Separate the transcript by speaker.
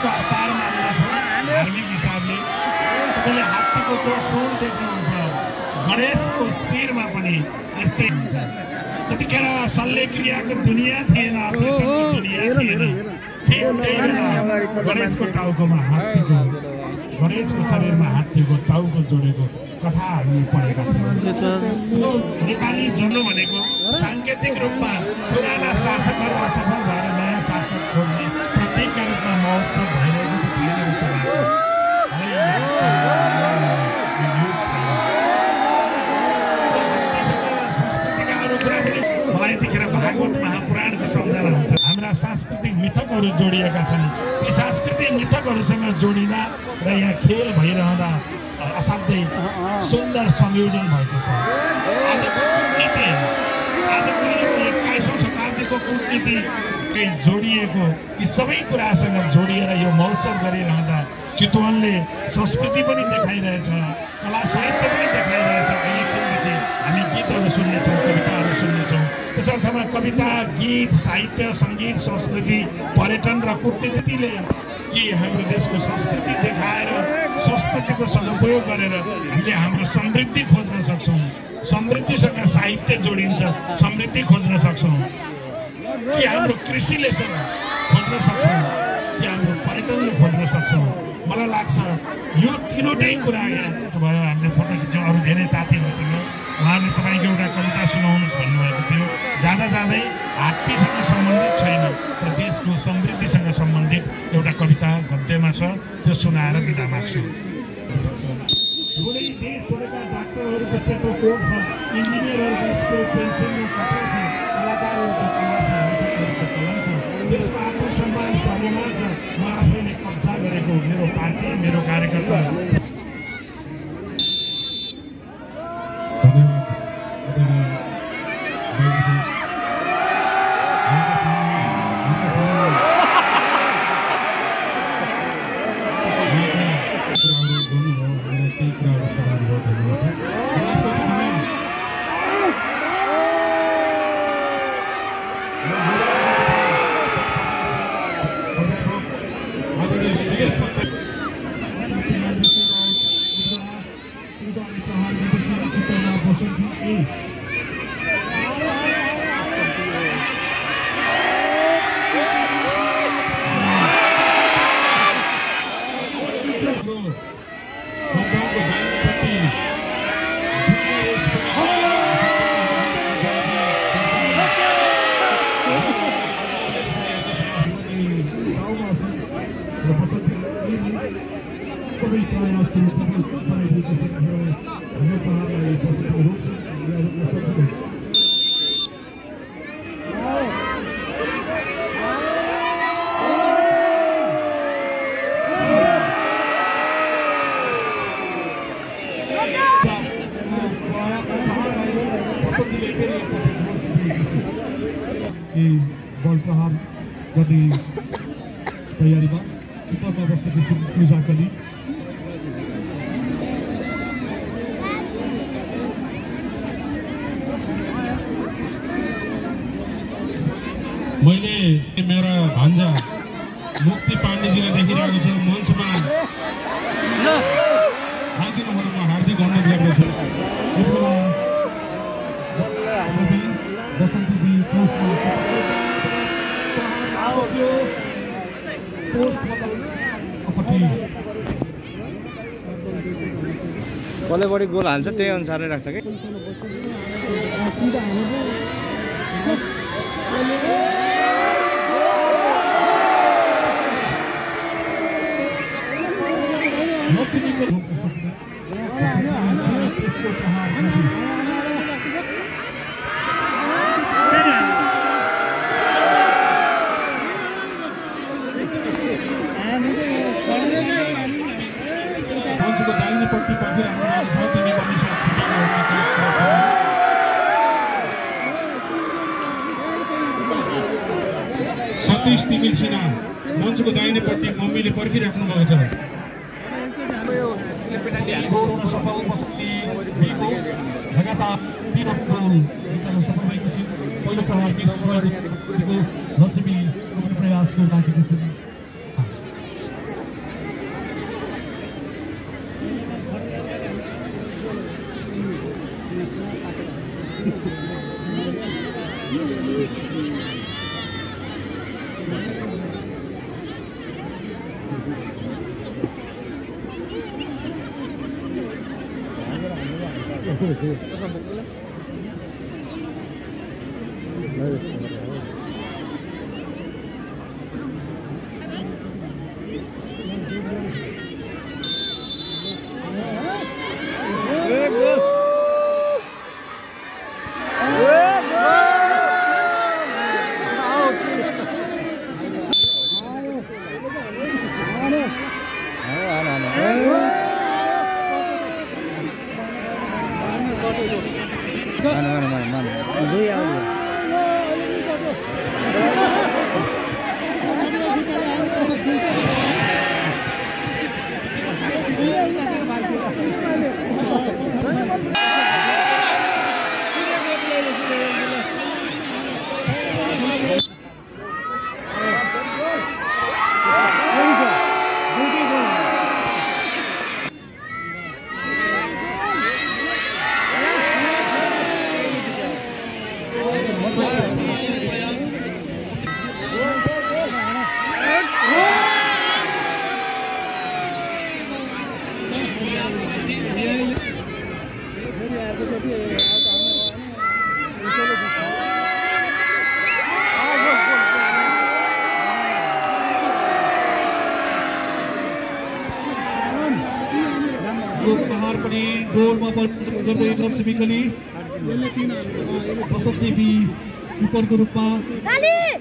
Speaker 1: गणेशको अवतार मान्दछ धार्मिक हिसाबले। तपाईँले हात्तीको जो सुँड देख्नुहुन्छ गणेशको शिरमा पनि यस्तै हुन्छ। त्यतिखेर शल्यक्रियाको दुनियाँ थिएन, अपरेसनको दुनियाँ थिएन। ठिक त्यही बेला गणेशको टाउकोमा हात्तीको, गणेशको शरीरमा हात्तीको टाउको जोडेको कथा हामी पढेका थियौँ। नेपाली जन्म भनेको साङ्केतिक रूपमा पुराना शासकहरू असफल भएर नयाँ शासक खोज्ने प्रतीकका रूपमा महोत्सव भइरहेको छैन जस्तो लाग्छ। संस्कृतिका अरू कुरा पनि मलाई यतिखेर भागवत महापुराणको सम्झना हुन्छ। हाम्रा सांस्कृतिक मिथकहरू जोडिएका छन्। ती सांस्कृतिक मिथकहरूसँग जोडिँदा र यहाँ खेल भइरहँदा असाध्यै सुन्दर संयोजन भएको छ। आजको कूटनीति, आजको 21औं शताब्दीको कूटनीति जोडिएको यी सबै कुरासँग जोडिएर यो महोत्सव गरिरहँदा चितवनले संस्कृति पनि देखाइरहेछ, कला साहित्य पनि देखाइरहेछ। एकछिनपछि हामी गीतहरू सुन्नेछौँ, कविताहरू सुन्नेछौँ। त्यस अर्थमा कविता, गीत, साहित्य, सङ्गीत, संस्कृति, पर्यटन र कूटनीतिले कि हाम्रो देशको संस्कृति देखाएर संस्कृतिको सदुपयोग गरेर हामीले हाम्रो समृद्धि खोज्न सक्छौँ। समृद्धिसँग साहित्य जोडिन्छ, समृद्धि खोज्न सक्छौँ। कि हाम्रो कृषिले खोज्न सक्छौँ, कि हाम्रो पर्यटनले खोज्न सक्छौँ। मलाई लाग्छ यो तीनवटै कुरा यहाँ भयो। हामीले फोटो खिच्यौँ अरू धेरै साथीहरूसँग। उहाँहरूले तपाईँको एउटा कविता सुनाउनुहोस् भन्नुभएको थियो। जाँदा जाँदै हात्तीसँग सम्बन्धित छैन तर देशको समृद्धिसँग सम्बन्धित एउटा कविता गद्यमा छ, त्यो सुनाएर बिदा माग्छु। एउटै देश छोडेका डाक्टरहरूको सेतो कोट छ, इन्जिनियरहरूको स्कुल पेन्सनमा कथा छ, कलाकारहरूको कला छ, लेखकहरूको कलम छ। देशको आत्मसम्मान स्वाभिमान छ। म आफैले कब्जा गरेको मेरो पार्टी, मेरो कार्यकर्ता।
Speaker 2: बलप्रहार गर्ने तयारीमा उपरमा बसेकी छिन् पूजा कली। मैले मेरा भान्जा मुक्ति पाण्डेजीलाई देखिरहेको छु मञ्चमा। आइदिनु भएर म हार्दिक अनुरोध गर्दछु। बसन्तीजी
Speaker 3: कसले बढी गोल हाल्छ त्यही अनुसारले राख्छ कि।
Speaker 2: मान्छेको दाहिनेपट्टि पर्खिराख्नु भएको छ, तिमी कमिसन छुट्याउनु सतीश तिमिल सिन्हा मञ्चको दाहिनेपट्टि मम्मीले पर्खिराख्नु भएको छ। सफल उपस्थिति लगातार 3 गोल सफल भएकी छिन्। पहिलो प्रहार लक्ष्मी प्रयासको लागि पहाड पनि गोलमा गर्दै लक्ष्मी कली बसन्त देवी उपरको रूपमा